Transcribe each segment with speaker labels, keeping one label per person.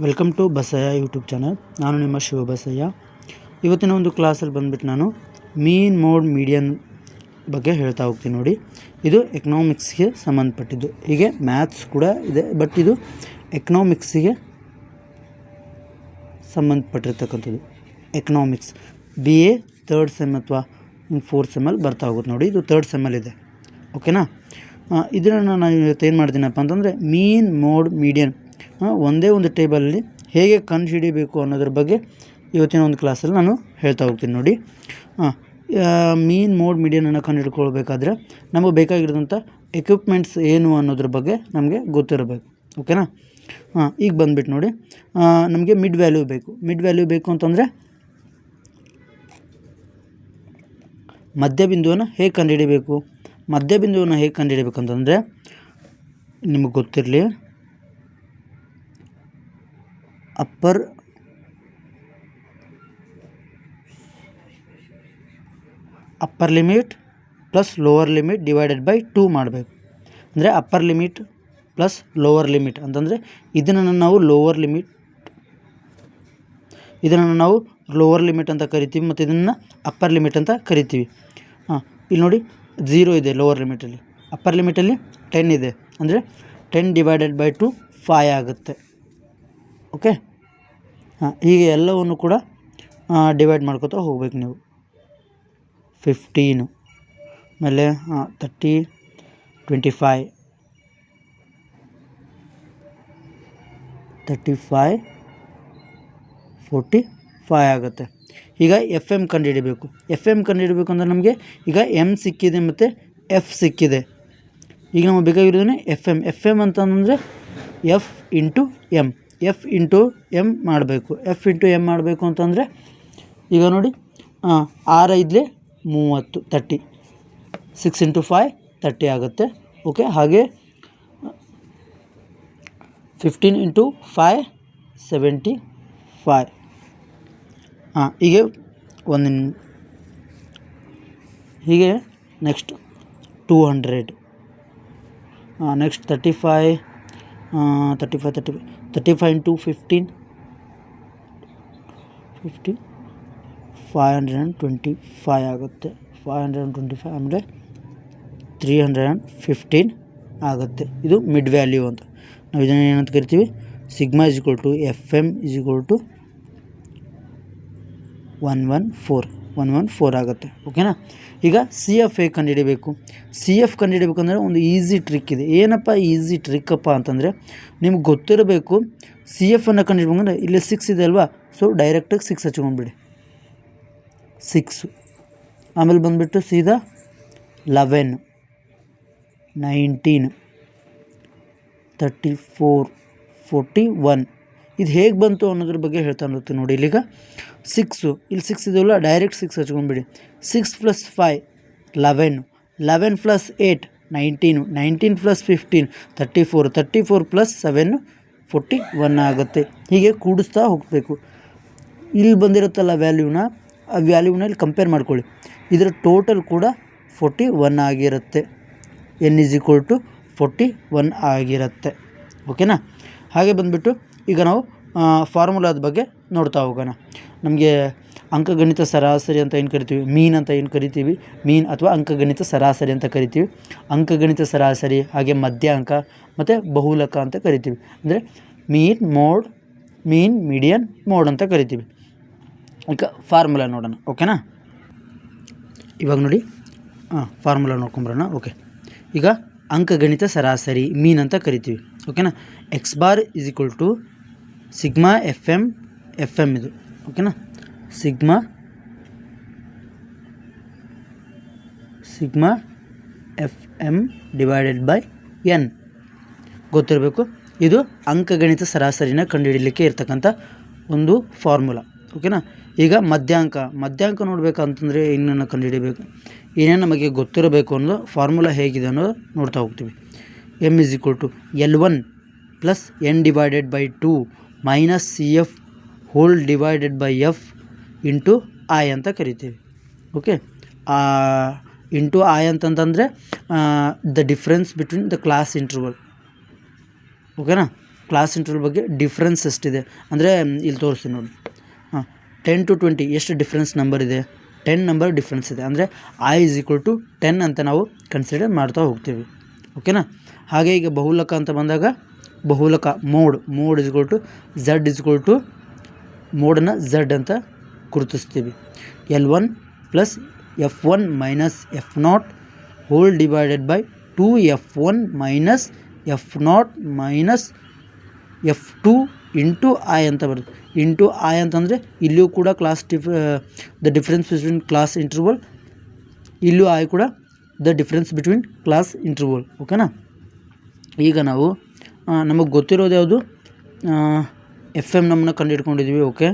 Speaker 1: Welcome to Basayya YouTube channel. ನಾನು ನಿಮ್ಮ ಶಿವ ಬಸಯ್ಯ. ಇವತ್ತಿನ ಒಂದು ಕ್ಲಾಸಲ್ಲಿ ಬಂದುಬಿಟ್ಟು ನಾನು ಮೀನ್ ಮೋಡ್ ಮೀಡಿಯನ್ ಬಗ್ಗೆ ಹೇಳ್ತಾ ಹೋಗ್ತೀನಿ. ನೋಡಿ, ಇದು ಎಕನಾಮಿಕ್ಸ್ಗೆ ಸಂಬಂಧಪಟ್ಟಿದ್ದು. ಹೀಗೆ ಮ್ಯಾಥ್ಸ್ ಕೂಡ ಇದೆ, ಬಟ್ ಇದು ಎಕನಾಮಿಕ್ಸಿಗೆ ಸಂಬಂಧಪಟ್ಟಿರ್ತಕ್ಕಂಥದ್ದು. ಎಕನಾಮಿಕ್ಸ್ BA 3rd ಸೆಮ್ ಅಥವಾ 4th ಸೆಮ್ಮಲ್ಲಿ ಬರ್ತಾ ಹೋಗುತ್ತೆ. ನೋಡಿ, ಇದು 3rd ಸೆಮ್ಮಲ್ಲಿದೆ. ಓಕೆನಾ? ಇದನ್ನು ನಾನು ಇವತ್ತು ಏನು ಮಾಡ್ತೀನಪ್ಪ ಅಂತಂದರೆ ಮೀನ್ ಮೋಡ್ ಮೀಡಿಯನ್ ಒಂದೇ ಒಂದು ಟೇಬಲಲ್ಲಿ ಹೇಗೆ ಕಂಡುಹಿಡಿಯಬೇಕು ಅನ್ನೋದ್ರ ಬಗ್ಗೆ ಇವತ್ತಿನ ಒಂದು ಕ್ಲಾಸಲ್ಲಿ ನಾನು ಹೇಳ್ತಾ ಹೋಗ್ತೀನಿ. ನೋಡಿ, ಮೀನ್ ಮೋಡ್ ಮೀಡಿಯನನ್ನು ಕಂಡುಹಿಡ್ಕೊಳ್ಬೇಕಾದ್ರೆ ನಮಗೆ ಬೇಕಾಗಿರೋದಂಥ ಎಕ್ವಿಪ್ಮೆಂಟ್ಸ್ ಏನು ಅನ್ನೋದ್ರ ಬಗ್ಗೆ ನಮಗೆ ಗೊತ್ತಿರಬೇಕು. ಓಕೆನಾ? ಈಗ ಬಂದುಬಿಟ್ಟು ನೋಡಿ, ನಮಗೆ ಮಿಡ್ ವ್ಯಾಲ್ಯೂ ಬೇಕು ಅಂತಂದರೆ ಮಧ್ಯಬಿಂದುವನ್ನು ಹೇಗೆ ಕಂಡುಹಿಡಿಬೇಕು ಅಂತಂದರೆ ನಿಮಗೆ ಗೊತ್ತಿರಲಿ, upper limit plus lower limit divided by 2 ಮಾಡಬೇಕು. ಅಂದರೆ upper limit plus lower limit ಅಂತಂದರೆ ಇದನ್ನು ನಾವು ಲೋವರ್ ಲಿಮಿಟ್ ಅಂತ ಕರಿತೀವಿ, ಮತ್ತು ಇದನ್ನು ಅಪ್ಪರ್ ಲಿಮಿಟ್ ಅಂತ ಕರಿತೀವಿ. ಇಲ್ಲಿ ನೋಡಿ, 0 ಇದೆ ಲೋವರ್ ಲಿಮಿಟಲ್ಲಿ, ಅಪ್ಪರ್ ಲಿಮಿಟಲ್ಲಿ 10 ಇದೆ. ಅಂದರೆ 10 ಡಿವೈಡೆಡ್ ಬೈ 2 5 ಆಗುತ್ತೆ. ಓಕೆ, ಹೀಗೆ ಎಲ್ಲವನ್ನು ಕೂಡ ಡಿವೈಡ್ ಮಾಡ್ಕೊತಾ ಹೋಗ್ಬೇಕು ನೀವು. 15 ಆಮೇಲೆ 30, 25, 35, 45 ಆಗುತ್ತೆ. ಈಗ FM ಕಂಡುಹಿಡಿಬೇಕು. ಅಂದರೆ ನಮಗೆ ಈಗ M ಸಿಕ್ಕಿದೆ ಮತ್ತು F ಸಿಕ್ಕಿದೆ. ಈಗ ನಮಗೆ ಬೇಕಾಗಿರೋದೇ FM ಅಂತಂದರೆ F ಇಂಟು M ಮಾಡಬೇಕು. ಅಂತಂದರೆ ಈಗ ನೋಡಿ, 6 5 30, 30, 6 × 5 30 ಆಗುತ್ತೆ. ಓಕೆ, ಹಾಗೆ 15 × 5 75. ಹೀಗೆ ನೆಕ್ಸ್ಟ್ 200, ನೆಕ್ಸ್ಟ್ 35 × 15 525 ಆಗುತ್ತೆ. 525 ಆಮೇಲೆ 315 ಆಗುತ್ತೆ. ಇದು ಮಿಡ್ ವ್ಯಾಲ್ಯೂ ಅಂತ ನಾವು ಇದನ್ನು ಏನಂತ ಕರಿತೀವಿ, ಸಿಗ್ಮಾ FM 114 ಆಗುತ್ತೆ. ಓಕೆನಾ? ಈಗ CF ಹೇಗೆ ಕಂಡುಹಿಡಿಬೇಕು? ಕಂಡುಹಿಡಿಬೇಕಂದ್ರೆ ಒಂದು ಈಸಿ ಟ್ರಿಕ್ ಇದೆ. ಏನಪ್ಪ ಈಸಿ ಟ್ರಿಕ್ಕಪ್ಪ ಅಂತಂದರೆ, ನಿಮ್ಗೆ ಗೊತ್ತಿರಬೇಕು. CFನ್ನು ಕಂಡುಹಿಡ್ಬೇಕಂದ್ರೆ ಇಲ್ಲಿ 6 ಇದೆ ಅಲ್ವಾ, ಸೊ ಡೈರೆಕ್ಟಾಗಿ 6 ಹಚ್ಕೊಂಡ್ಬಿಡಿ. 6 ಆಮೇಲೆ ಬಂದುಬಿಟ್ಟು ಸೀದಾ 11, 19, 34, 41. ಇದು ಹೇಗೆ ಬಂತು ಅನ್ನೋದ್ರ ಬಗ್ಗೆ ಹೇಳ್ತಾ ಇರ್ತೀನಿ. ನೋಡಿ, ಇಲ್ಲಿಗ 6 ಇದೆಯಲ್ಲ, ಡೈರೆಕ್ಟ್ 6 ಹಚ್ಕೊಂಡ್ಬಿಡಿ. 6 + 5 11, 11 + 8 19, 19 + 15 34, 34 + 7 41 ಆಗುತ್ತೆ. ಹೀಗೆ ಕೂಡಿಸ್ತಾ ಹೋಗಬೇಕು. ಇಲ್ಲಿ ಬಂದಿರುತ್ತಲ್ಲ ವ್ಯಾಲ್ಯೂನ, ಆ ವ್ಯಾಲ್ಯೂನ ಇಲ್ಲಿ ಕಂಪೇರ್ ಮಾಡ್ಕೊಳ್ಳಿ. ಇದರ ಟೋಟಲ್ ಕೂಡ 41 ಆಗಿರುತ್ತೆ. N = 41 ಆಗಿರುತ್ತೆ. ಓಕೆನಾ? ಹಾಗೆ ಬಂದುಬಿಟ್ಟು ಈಗ ನಾವು ಫಾರ್ಮುಲಾದ ಬಗ್ಗೆ ನೋಡ್ತಾ ಹೋಗೋಣ. ನಮಗೆ ಅಂಕಗಣಿತ ಸರಾಸರಿ ಅಂತ ಏನು ಕರಿತೀವಿ, ಮೀನ್ ಅಥವಾ ಅಂಕಗಣಿತ ಸರಾಸರಿ ಅಂತ ಕರಿತೀವಿ. ಅಂಕಗಣಿತ ಸರಾಸರಿ, ಹಾಗೆ ಮಧ್ಯಾಂಕ ಮತ್ತು ಬಹುಲಕ ಅಂತ ಕರಿತೀವಿ. ಅಂದರೆ ಮೀನ್ ಮೀಡಿಯನ್ ಮೋಡ್ ಅಂತ ಕರಿತೀವಿ. ಈಗ ಫಾರ್ಮುಲಾ ನೋಡೋಣ. ಓಕೆನಾ? ಇವಾಗ ನೋಡಿ, ಫಾರ್ಮುಲಾ ನೋಡ್ಕೊಂಬರೋಣ. ಓಕೆ, ಈಗ ಅಂಕಗಣಿತ ಸರಾಸರಿ ಮೀನ್ ಅಂತ ಕರಿತೀವಿ. ಓಕೆನಾ? X⁻ = ಸಿಗ್ಮಾ FM ಇದು. ಓಕೆನಾ? Sigma FM divided by N ಗೊತ್ತಿರಬೇಕು. ಇದು ಅಂಕಗಣಿತ ಸರಾಸರಿನ ಕಂಡುಹಿಡಲಿಕ್ಕೆ ಇರ್ತಕ್ಕಂಥ ಒಂದು ಫಾರ್ಮುಲಾ. ಓಕೆನಾ? ಈಗ ಮಧ್ಯಾಂಕ ನೋಡಬೇಕಂತಂದರೆ ಇನ್ನನ್ನು ಕಂಡುಹಿಡಿಬೇಕು. ಏನೇನು ನಮಗೆ ಗೊತ್ತಿರಬೇಕು ಅನ್ನೋದು ಫಾರ್ಮುಲಾ ಹೇಗಿದೆ ಅನ್ನೋದು ನೋಡ್ತಾ ಹೋಗ್ತೀವಿ. M = L1 + N divided by 2 - CF hole divided by F into I ಅಂತ ಕರಿತೀವಿ. ಓಕೆ, ಇಂಟು I ಅಂತಂತಂದರೆ the difference between the class interval. ಓಕೆನಾ? ಕ್ಲಾಸ್ ಇಂಟರ್ವಲ್ ಬಗ್ಗೆ ಡಿಫ್ರೆನ್ಸ್ ಎಷ್ಟಿದೆ ಅಂದರೆ ಇಲ್ಲಿ ತೋರಿಸ್ತೀನಿ ನೋಡಿ. 10 to 20 ಎಷ್ಟು ಡಿಫ್ರೆನ್ಸ್ ನಂಬರ್ ಇದೆ? 10 ನಂಬರ್ ಡಿಫ್ರೆನ್ಸ್ ಇದೆ. ಅಂದರೆ I = 10 ಅಂತ ನಾವು ಕನ್ಸಿಡರ್ ಮಾಡ್ತಾ ಹೋಗ್ತೀವಿ. ಓಕೆನಾ. ಹಾಗೆ ಈಗ ಬಹುಲಕ ಅಂತ ಬಂದಾಗ ಬಹುಲಕ ಮೋಡ್ Z ಮೋಡನ್ನ Z ಅಂತ ಗುರುತಿಸ್ತೀವಿ. L1 + F1 - F0 hole divided by 2F1 - F0 - F2 into I ಅಂತ ಬರುತ್ತೆ. ಇಂಟು I ಅಂತಂದರೆ ಇಲ್ಲಿಯೂ ಕೂಡ the difference between class interval, ಇಲ್ಲೂ I ಕೂಡ the difference between class interval. ಓಕೆನಾ. ಈಗ ನಾವು ನಮಗೆ ಗೊತ್ತಿರೋದು ಯಾವುದು? FM ನಮ್ಮನ್ನ ಕಂಡುಹಿಡ್ಕೊಂಡಿದ್ದೀವಿ. ಓಕೆ.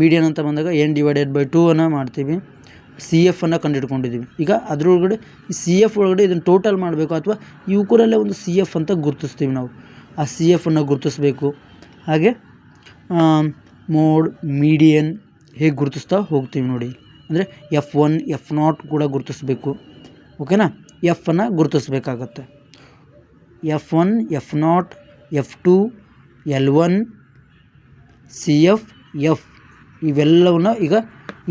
Speaker 1: ಮೀಡಿಯನ್ ಅಂತ ಬಂದಾಗ N/2 ಅನ್ನು ಮಾಡ್ತೀವಿ. CF ಅನ್ನು ಕಂಡುಹಿಡ್ಕೊಂಡಿದ್ದೀವಿ. ಈಗ ಅದರೊಳಗಡೆ ಈ CF ಒಳಗಡೆ ಇದನ್ನು ಟೋಟಲ್ ಮಾಡಬೇಕು, ಅಥವಾ ಇವುಕೂರಲ್ಲೇ ಒಂದು CF ಅಂತ ಗುರುತಿಸ್ತೀವಿ ನಾವು. ಆ CF ಅನ್ನು ಗುರುತಿಸ್ಬೇಕು. ಹಾಗೆ ಮೋಡ್, ಮೀಡಿಯನ್ ಹೇಗೆ ಗುರುತಿಸ್ತಾ ಹೋಗ್ತೀವಿ ನೋಡಿ. ಅಂದರೆ F1 F0 ಕೂಡ ಗುರುತಿಸ್ಬೇಕು. ಓಕೆನಾ. F ಅನ್ನು ಗುರುತಿಸ್ಬೇಕಾಗತ್ತೆ. F1 F0 F2 L1 CF F ಇವೆಲ್ಲವನ್ನ ಈಗ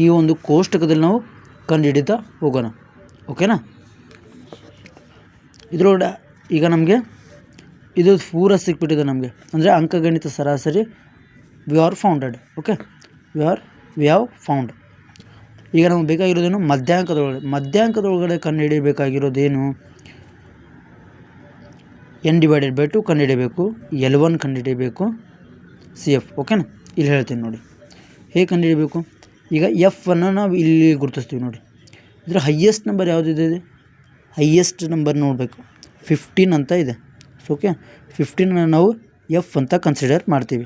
Speaker 1: ಈ ಒಂದು ಕೋಷ್ಟಕದಲ್ಲಿ ನಾವು ಕಂಡುಹಿಡಿತಾ ಹೋಗೋಣ. ಓಕೆನಾ. ಇದರೊಳಗಡೆ ಈಗ ನಮಗೆ ಇದು ಪೂರ ಸಿಕ್ಬಿಟ್ಟಿದೆ ನಮಗೆ. ಅಂದರೆ ಅಂಕಗಣಿತ ಸರಾಸರಿ we are founded. Okay. We have found. ಈಗ ನಮಗೆ ಬೇಕಾಗಿರೋದೇನು? ಮಧ್ಯಾಂಕದೊಳಗಡೆ ಕಂಡುಹಿಡಿಯಬೇಕಾಗಿರೋದೇನು? N/2 ಕಂಡುಹಿಡಿಯಬೇಕು, L1 ಕಂಡುಹಿಡಿಯಬೇಕು, CF. ಓಕೆನಾ. ಇಲ್ಲಿ ಹೇಳ್ತೀನಿ ನೋಡಿ ಹೇಗೆ ಕಂಡುಹಿಡಿಯಬೇಕು. ಈಗ F ಅನ್ನು ನಾವು ಇಲ್ಲಿ ಗುರುತಿಸ್ತೀವಿ ನೋಡಿ. ಇದರ ಹೈಯೆಸ್ಟ್ ನಂಬರ್ ಯಾವುದಿದೆ? ಹೈಯೆಸ್ಟ್ ನಂಬರ್ ನೋಡಬೇಕು, 15 ಅಂತ ಇದೆ. ಓಕೆ. 15 ನಾವು F ಅಂತ ಕನ್ಸಿಡರ್ ಮಾಡ್ತೀವಿ.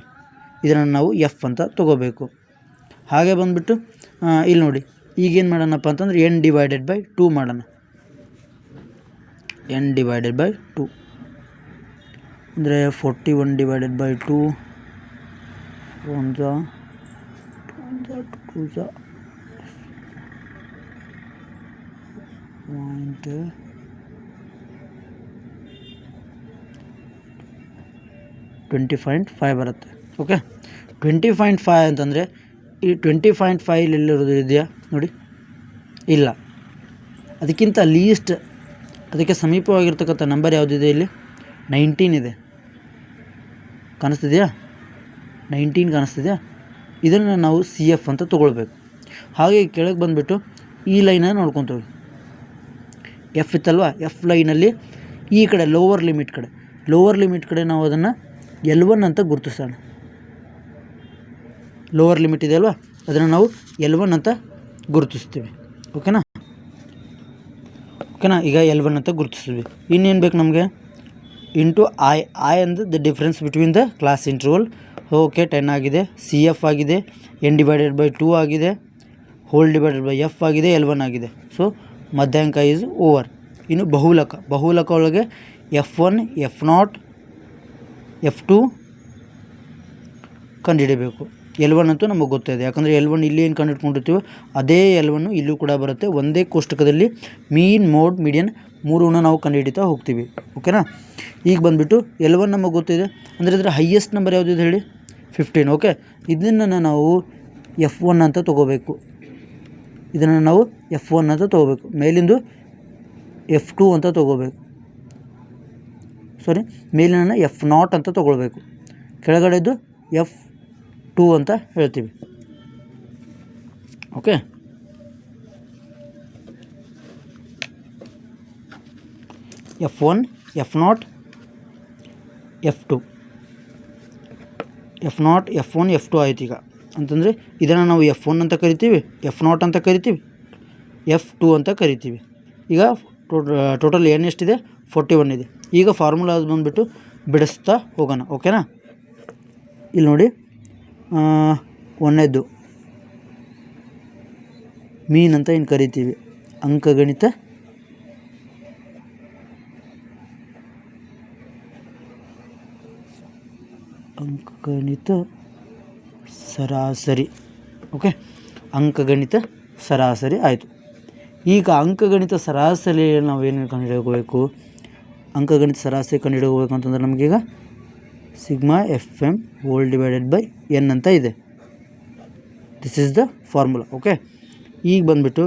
Speaker 1: ಇದನ್ನು ನಾವು F ಅಂತ ತೊಗೋಬೇಕು. ಹಾಗೆ ಬಂದುಬಿಟ್ಟು ಇಲ್ಲಿ ನೋಡಿ, ಈಗೇನು ಮಾಡೋಣಪ್ಪ ಅಂತಂದ್ರೆ N/2 ಮಾಡೋಣ. N/2 ಅಂದರೆ 41/2 1 2 20.5 ಬರುತ್ತೆ. ಓಕೆ. 20.5 ಅಂತಂದರೆ ಈ 20.5 ಎಲ್ಲಿರೋದು ಇದೆಯಾ ನೋಡಿ? ಇಲ್ಲ. ಅದಕ್ಕಿಂತ ಲೀಸ್ಟ್, ಅದಕ್ಕೆ ಸಮೀಪವಾಗಿರ್ತಕ್ಕಂಥ ನಂಬರ್ ಯಾವುದಿದೆ? ಇಲ್ಲಿ 19 ಇದೆ. ಕಾಣಿಸ್ತಿದೆಯಾ? 19 ಕಾಣಿಸ್ತಿದೆಯಾ? ಇದನ್ನು ನಾವು CF ಅಂತ ತೊಗೊಳ್ಬೇಕು. ಹಾಗೆ ಕೆಳಗೆ ಬಂದುಬಿಟ್ಟು ಈ ಲೈನನ್ನು ನೋಡ್ಕೊತೀವಿ. F ಇತ್ತಲ್ವ? F ಲೈನಲ್ಲಿ ಈ ಕಡೆ ಲೋವರ್ ಲಿಮಿಟ್ ಕಡೆ ನಾವು ಅದನ್ನು L1 ಅಂತ ಗುರುತಿಸೋಣ. ಲೋವರ್ ಲಿಮಿಟ್ ಇದೆ ಅಲ್ವಾ, ಅದನ್ನು ನಾವು L1 ಅಂತ ಗುರುತಿಸ್ತೀವಿ. ಓಕೆನಾ. ಈಗ L1 ಅಂತ ಗುರುತಿಸ್ತೀವಿ. ಇನ್ನೇನು ಬೇಕು ನಮಗೆ? ಇಂಟು I ಅಂದರೆ the difference between the class interval. Okay. 10 ಆಗಿದೆ. CF ಆಗಿದೆ. N/2 ಆಗಿದೆ. ಹೋಲ್ ಡಿವೈಡೆಡ್ ಬೈ F ಆಗಿದೆ. L1 ಆಗಿದೆ. ಸೊ ಮಧ್ಯಾಂಕ ಈಸ್ ಓವರ್. ಇನ್ನು ಬಹುಲಕ ಒಳಗೆ F1 F0 F2 ಕಂಡುಹಿಡಿಯಬೇಕು. L1 ಅಂತೂ ನಮಗೆ ಗೊತ್ತಿದೆ, ಯಾಕಂದರೆ L1 ಇಲ್ಲಿ ಏನು ಕಂಡುಹಿಡ್ಕೊಂಡಿರ್ತೀವೋ ಅದೇ L1 ಇಲ್ಲೂ ಕೂಡ ಬರುತ್ತೆ. ಒಂದೇ ಕೋಷ್ಟಕದಲ್ಲಿ ಮೀನ್, ಮೋಡ್, ಮೀಡಿಯನ್ ಮೂರನ್ನು ನಾವು ಕಂಡುಹಿಡಿತಾ ಹೋಗ್ತೀವಿ. ಓಕೆನಾ. ಈಗ ಬಂದುಬಿಟ್ಟು L1 ನಮಗೆ ಗೊತ್ತಿದೆ. ಅಂದರೆ ಇದರ ಹೈಯೆಸ್ಟ್ ನಂಬರ್ ಯಾವುದಿದೆ ಹೇಳಿ? 15. ಓಕೆ. ಇದನ್ನು ನಾವು F1 ಅಂತ ತೊಗೋಬೇಕು. ಮೇಲಿಂದು F2 ಅಂತ ತೊಗೋಬೇಕು. ಮೇಲಿನ F0 ಅಂತ ತೊಗೊಳ್ಬೇಕು. ಕೆಳಗಡೆದು F2 ಅಂತ ಹೇಳ್ತೀವಿ. Okay. F1 F0 F2 F1 F2 ಆಯ್ತು. ಈಗ ಅಂತಂದರೆ ಇದನ್ನು ನಾವು F1 ಅಂತ ಕರಿತೀವಿ, F0 ಅಂತ ಕರಿತೀವಿ, F2 ಅಂತ ಕರಿತೀವಿ. ಈಗ ಟೋಟಲ್ N ಎಷ್ಟಿದೆ? 41 ಇದೆ. ಈಗ ಫಾರ್ಮುಲಾ ಬಂದುಬಿಟ್ಟು ಬಿಡಿಸ್ತಾ ಹೋಗೋಣ. ಓಕೆನಾ. ಇಲ್ಲಿ ನೋಡಿ, ಒಂದನೇದು ಮೀನ್ ಅಂತ ಏನು ಕರಿತೀವಿ, ಅಂಕಗಣಿತ ಸರಾಸರಿ. ಓಕೆ. ಅಂಕಗಣಿತ ಸರಾಸರಿ ಆಯಿತು. ಈಗ ಅಂಕಗಣಿತ ಸರಾಸರಿ ನಾವೇನು ಕಂಡುಹಿಡಿಯಬೇಕು? ಅಂಕಗಣಿತ ಸರಾಸರಿ ಕಂಡುಹಿಡಿಯಬೇಕು ಅಂತಂದ್ರೆ ನಮಗೀಗ sigma F M whole divided by N ಅಂತ ಇದೆ. This is the formula. Okay, ಈಗ ಬಂದುಬಿಟ್ಟು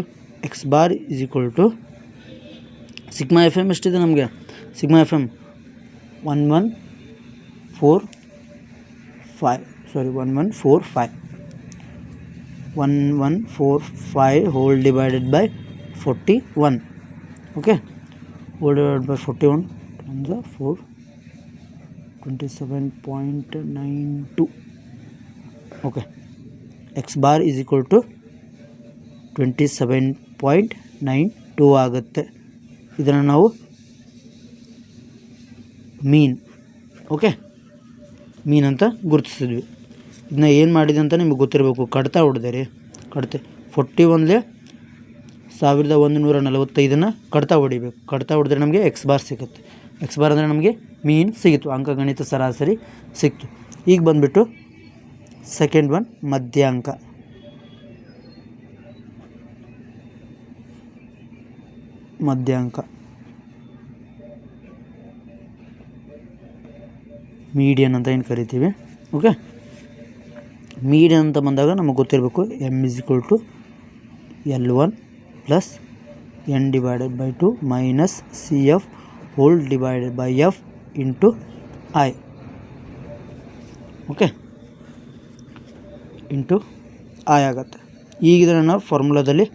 Speaker 1: X bar is equal to sigma F M ಎಷ್ಟಿದೆ ನಮಗೆ? Sigma F M 1145 whole divided by 41. Okay, whole divided by 41 4 27.92. Okay, X bar is equal to 27.92 ಆಗುತ್ತೆ. ಇದನ್ನು ನಾವು ಮೀನ್, okay, ಮೀನ್ ಅಂತ ಗುರುತಿಸಿದ್ವಿ. ಇದನ್ನ ಏನು ಮಾಡಿದೆ ಅಂತ ನಿಮಗೆ ಗೊತ್ತಿರಬೇಕು. ಕಡ್ತಾ ಹೊಡೆದೆ ರೀ, ಕಡ್ತೆ 41 1145 ಕಡ್ತಾ ಹೊಡಿಬೇಕು. ಕಡ್ತಾ ಹೊಡೆದ್ರೆ ನಮಗೆ ಎಕ್ಸ್ ಬಾರ್ ಸಿಗುತ್ತೆ. ಎಕ್ಸ್ ಬಾರ್ ಅಂದರೆ ನಮಗೆ ಮೀನ್ ಸಿಗಿತ್ತು, ಅಂಕಗಣಿತ ಸರಾಸರಿ ಸಿಕ್ತು. ಈಗ ಬಂದುಬಿಟ್ಟು ಸೆಕೆಂಡ್ ಒನ್ ಮಧ್ಯಾಂಕ. ಮೀಡಿಯನ್ ಅಂತ ಏನು ಕರಿತೀವಿ. ಓಕೆ, ಮೀಡಿಯನ್ ಅಂತ ಬಂದಾಗ ನಮಗೆ ಗೊತ್ತಿರಬೇಕು M is equal to L1 plus N divided by 2 minus C F whole divided by F into I. Okay, into I ಆಗುತ್ತೆ. ಈಗ ಇದನ್ನು ನಾವು ಫಾರ್ಮುಲಾದಲ್ಲಿ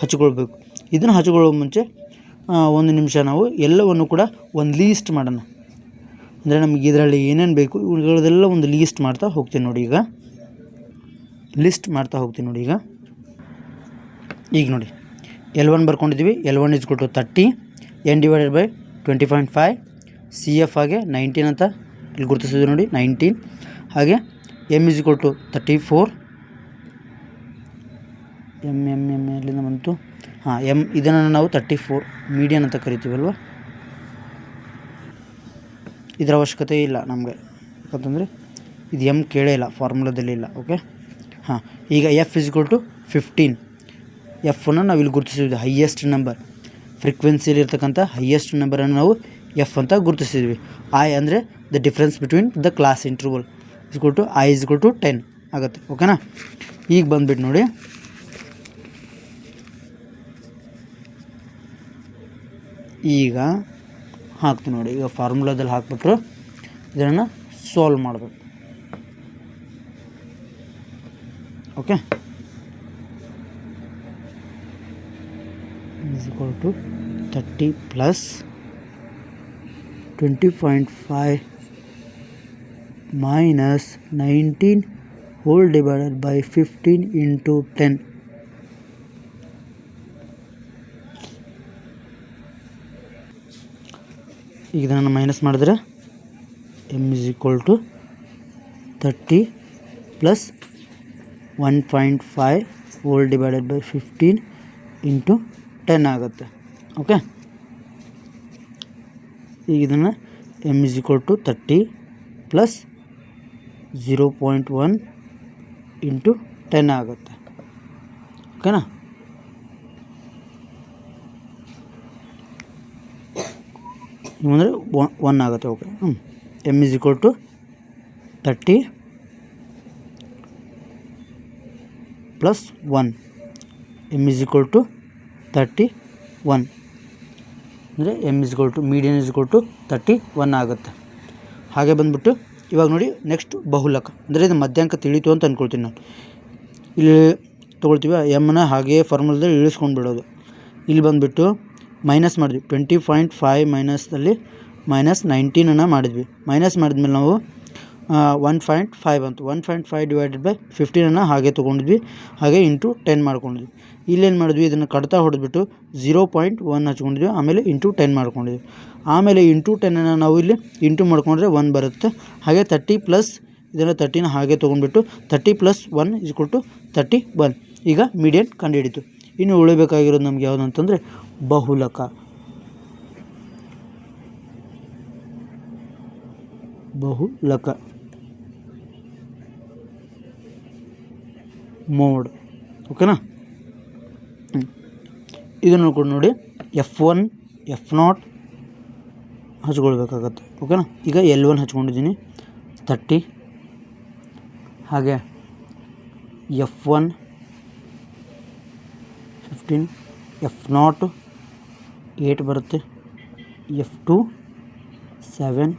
Speaker 1: ಹಚ್ಕೊಳ್ಬೇಕು. ಇದನ್ನು ಹಚ್ಕೊಳ್ಳೋ ಮುಂಚೆ ಒಂದು ನಿಮಿಷ ನಾವು ಎಲ್ಲವನ್ನು ಕೂಡ ಒಂದು ಲೀಸ್ಟ್ ಮಾಡೋಣ. ಅಂದರೆ ನಮಗೆ ಇದರಲ್ಲಿ ಏನೇನು ಬೇಕು ಇವುಗಳದೆಲ್ಲ ಒಂದು ಲೀಸ್ಟ್ ಮಾಡ್ತಾ ಹೋಗ್ತೀನಿ ನೋಡಿ. ಈಗ ನೋಡಿ L1 ಬರ್ಕೊಂಡಿದ್ದೀವಿ. L1 is equal to 30, N divided by 20.5, C F ಹಾಗೆ 19 ಅಂತ ಇಲ್ಲಿ ಗುರುತಿಸಿದ್ವಿ ನೋಡಿ 19. ಹಾಗೆ M is equal to 34, M ಎಲ್ಲಿಂದ ಬಂತು? ಎಮ್ ಇದನ್ನು ನಾವು 34 ಮೀಡಿಯನ್ ಅಂತ ಕರಿತೀವಲ್ವ. ಇದರ ಅವಶ್ಯಕತೆ ಇಲ್ಲ ನಮಗೆ, ಯಾಕಂತಂದರೆ ಇದು ಎಮ್ ಕೇಳೇ ಇಲ್ಲ, ಫಾರ್ಮುಲಾದಲ್ಲಿ ಇಲ್ಲ. ಓಕೆ, ಈಗ ಎಫ್ ಇಸ್ ಈಕ್ವಲ್ ಟು 15. ಎಫನ್ನು ನಾವು ಇಲ್ಲಿ ಗುರುತಿಸಿದ್ವಿ, ಹೈಯೆಸ್ಟ್ ನಂಬರ್, ಫ್ರೀಕ್ವೆನ್ಸಿಯಲ್ಲಿ ಇರ್ತಕ್ಕಂಥ ಹೈಯೆಸ್ಟ್ ನಂಬರನ್ನು ನಾವು ಎಫ್ ಅಂತ ಗುರುತಿಸಿದ್ವಿ. ಐ ಅಂದರೆ the difference between the class interval is equal to I is equal to 10 ಆಗುತ್ತೆ. ಓಕೆನಾ, ಈಗ ಬಂದುಬಿಟ್ಟು ನೋಡಿ ಈಗ ಹಾಕ್ತೀವಿ ನೋಡಿ. ಈಗ ಫಾರ್ಮುಲಾದಲ್ಲಿ ಹಾಕ್ಬಿಟ್ರು ಇದನ್ನು ಸಾಲ್ವ್ ಮಾಡಬೇಕು. Okay, is equal to 30 plus 20.5 minus 19 whole divided by 15 into 10. ಈಗ ಇದನ್ನು ಮೈನಸ್ ಮಾಡಿದ್ರೆ M is equal to 30 plus 1.5 whole divided by 15 into 10 ಆಗುತ್ತೆ. ಓಕೆ, ಈಗ ಇದನ್ನು M is equal to 30 plus 0.1 into 10 ಆಗುತ್ತೆ. ಓಕೆನಾ, ಅಂದರೆ 1 ಆಗುತ್ತೆ. Okay, M is equal to 30 plus 1, M is equal to 31, ಅಂದರೆ M is equal to median is equal to 31 ಆಗುತ್ತೆ. ಹಾಗೆ ಬಂದುಬಿಟ್ಟು ಇವಾಗ ನೋಡಿ ನೆಕ್ಸ್ಟ್ ಬಹುಲಕ, ಅಂದರೆ ಇದು ಮಧ್ಯಾಂಕ ತಿಳಿತು ಅಂತ ಅಂದ್ಕೊಳ್ತೀನಿ ನಾನು. ಇಲ್ಲಿ ತೊಗೊಳ್ತೀವಿ ಎಮ್ಮನ್ನ ಹಾಗೇ ಫಾರ್ಮುಲಾದಲ್ಲಿ ಇಳಿಸ್ಕೊಂಡು ಬಿಡೋದು. ಇಲ್ಲಿ ಬಂದುಬಿಟ್ಟು ಮೈನಸ್ ಮಾಡಿದ್ವಿ, 20.5 ಮೈನಸ್ದಲ್ಲಿ ಮೈನಸ್ 19 ಮಾಡಿದ್ವಿ. ಮೈನಸ್ ಮಾಡಿದ್ಮೇಲೆ ನಾವು 1.5 ಬಂತು. 1.5 ಡಿವೈಡೆಡ್ ಬೈ 15 ಹಾಗೆ ತೊಗೊಂಡಿದ್ವಿ, ಹಾಗೆ ಇಂಟು 10 ಮಾಡ್ಕೊಂಡಿದ್ವಿ. ಇಲ್ಲೇನು ಮಾಡಿದ್ವಿ, ಇದನ್ನು ಕಡ್ತಾ ಹೊಡೆದ್ಬಿಟ್ಟು 0.1 ಹಚ್ಕೊಂಡಿದ್ವಿ, ಆಮೇಲೆ ಇಂಟು 10 ಮಾಡ್ಕೊಂಡಿದ್ವಿ. ಆಮೇಲೆ ಇಂಟು 10 ನಾವು ಇಲ್ಲಿ ಇಂಟು ಮಾಡ್ಕೊಂಡ್ರೆ 1 ಬರುತ್ತೆ. ಹಾಗೆ 30 ಪ್ಲಸ್ ಇದನ್ನು 30 ಹಾಗೆ ತೊಗೊಂಡ್ಬಿಟ್ಟು 30 ಪ್ಲಸ್ 1 ಇಸ್ ಈಕ್ವಲ್ ಟು 31. ಈಗ ಮೀಡಿಯನ್ ಕಂಡುಹಿಡಿತು. ಇನ್ನು ಉಳಿಬೇಕಾಗಿರೋದು ನಮ್ಗೆ ಯಾವುದು ಅಂತಂದರೆ ಬಹುಲಕ. ಮೋಡ್. ಓಕೆನಾ, ಇದನ್ನು ಕೂಡ ನೋಡಿ F1 F0 ಹಚ್ಕೊಳ್ಬೇಕಾಗತ್ತೆ. ಓಕೆನಾ, ಈಗ L1 ಹಚ್ಕೊಂಡಿದ್ದೀನಿ, 30, ಹಾಗೆ F1 15, F0 8 ಬರುತ್ತೆ, F2 7,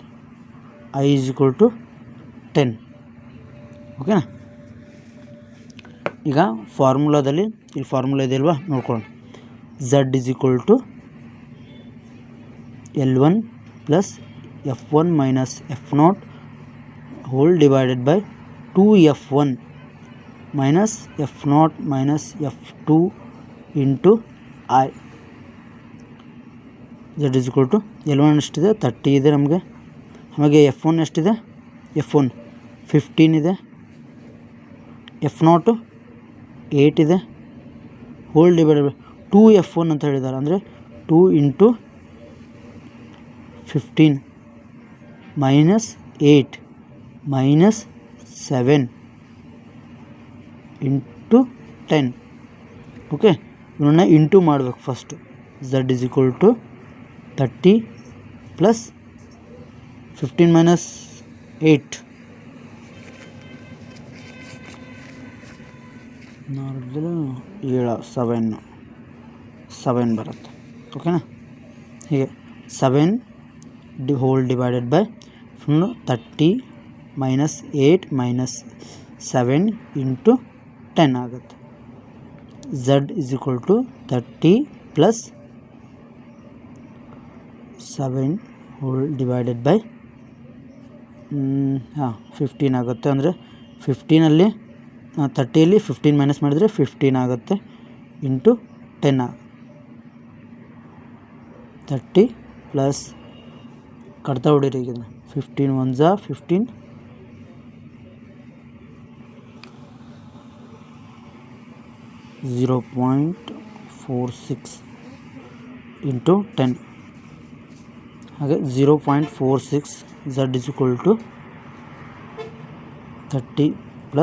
Speaker 1: I = 10. ಓಕೆನಾ. ಈಗ ಫಾರ್ಮುಲಾದಲ್ಲಿ ಇಲ್ಲಿ ಫಾರ್ಮುಲಾ ಇದೆ ಅಲ್ವಾ, ನೋಡ್ಕೊಳ್ಳೋಣ. Z = L1 + F1 - F0 whole divided by 2F1 - F0 - F2 into I. Z = L1 ಎಷ್ಟಿದೆ, 30 ಇದೆ ನಮಗೆ. ಹಾಗೆ F1 ಎಷ್ಟಿದೆ, F1 15 ಇದೆ, F0 8 ಇದೆ, ಹೋಲ್ ಡಿವೈಡೆಡ್ ಬೈ 2F1 ಅಂತ ಹೇಳಿದ್ದಾರೆ. ಅಂದರೆ 2 × 15 - 8 - 7 × 10. ಓಕೆ, ಇವನ್ನ ಇಂಟು ಮಾಡಬೇಕು ಫಸ್ಟು. Z = 30 + 15 - 8 7 ಬರುತ್ತೆ. ಓಕೆನಾ. ಹೀಗೆ 7 ಹೋಲ್ ಡಿವೈಡೆಡ್ ಬೈ 30 - 8 - 7 × 10 ಆಗುತ್ತೆ. Z = 30 + 7 ಹೋಲ್ ಡಿವೈಡೆಡ್ ಬೈ 15 ಆಗುತ್ತೆ. ಅಂದರೆ 15ಅಲ್ಲಿ 30ಯಲ್ಲಿ 15 ಮೈನಸ್ ಮಾಡಿದರೆ 15 ಆಗುತ್ತೆ, ಇಂಟು 10 30 ಪ್ಲಸ್ ಕಡ್ತಾ ಹೊಡೀರಿ. ಈಗ 15 1 15, 0.46 ಇಂಟು 10, ಹಾಗೆ 0.46. Z = 30 +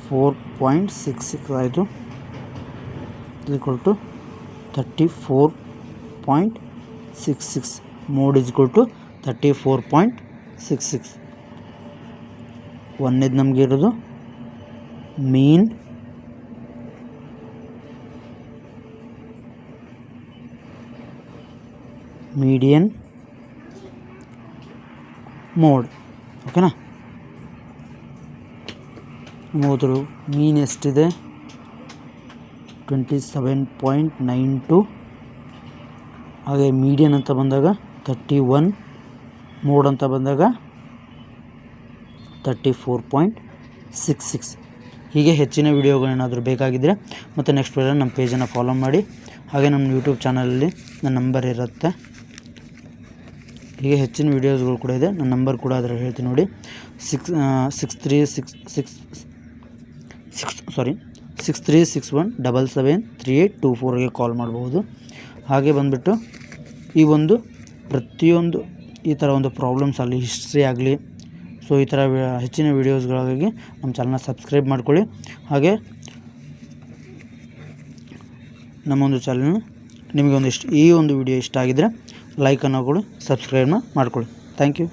Speaker 1: 4.66 ಆಯಿತು. = 34.66. ಮೋಡ್ = 34.66. ಒಂದೇದು ನಮಗೆ ಇರೋದು ಮೀನ್, ಮೀಡಿಯನ್, ಮೋಡ್. ಓಕೆನಾ. ಮೂರು ಮೀನ್ ಎಷ್ಟಿದೆ, 27.92. ಹಾಗೆ ಮೀಡಿಯನ್ ಅಂತ ಬಂದಾಗ 31, ಮೋಡ್ ಅಂತ ಬಂದಾಗ 34.66. ಹೀಗೆ ಹೆಚ್ಚಿನ ವೀಡಿಯೋಗಳೇನಾದರೂ ಬೇಕಾಗಿದ್ದರೆ ಮತ್ತು ನೆಕ್ಸ್ಟ್ ವಿಡಿಯೋ ನಮ್ಮ ಪೇಜನ್ನು ಫಾಲೋ ಮಾಡಿ. ಹಾಗೆ ನಮ್ಮ ಯೂಟ್ಯೂಬ್ ಚಾನಲಲ್ಲಿ ನನ್ನ ನಂಬರ್ ಇರುತ್ತೆ. ಹೀಗೆ ಹೆಚ್ಚಿನ ವೀಡಿಯೋಸ್ಗಳು ಕೂಡ ಇದೆ. ನನ್ನ ನಂಬರ್ ಕೂಡ ಅದರಲ್ಲಿ ಹೇಳ್ತೀನಿ ನೋಡಿ. 6361773824ಗೆ ಕಾಲ್ ಮಾಡ್ಬೋದು. ಹಾಗೆ ಬಂದುಬಿಟ್ಟು ಈ ಒಂದು ಪ್ರತಿಯೊಂದು ಈ ಥರ ಒಂದು ಪ್ರಾಬ್ಲಮ್ಸ್ ಆಗಲಿ, ಹಿಸ್ಟ್ರಿ ಆಗಲಿ, ಸೊ ಈ ಥರ ಹೆಚ್ಚಿನ ವೀಡಿಯೋಸ್ಗಳಿಗಾಗಿ ನಮ್ಮ ಚಾನಲ್ನ ಸಬ್ಸ್ಕ್ರೈಬ್ ಮಾಡ್ಕೊಳ್ಳಿ. ಹಾಗೆ ನಮ್ಮೊಂದು ಚಾನಲ್ನ ನಿಮಗೆ ಈ ಒಂದು ವಿಡಿಯೋ ಇಷ್ಟ ಆಗಿದ್ದರೆ ಲೈಕನ್ನು ಕೊಡಿ, ಸಬ್ಸ್ಕ್ರೈಬ್ನ ಮಾಡ್ಕೊಳ್ಳಿ. Thank you.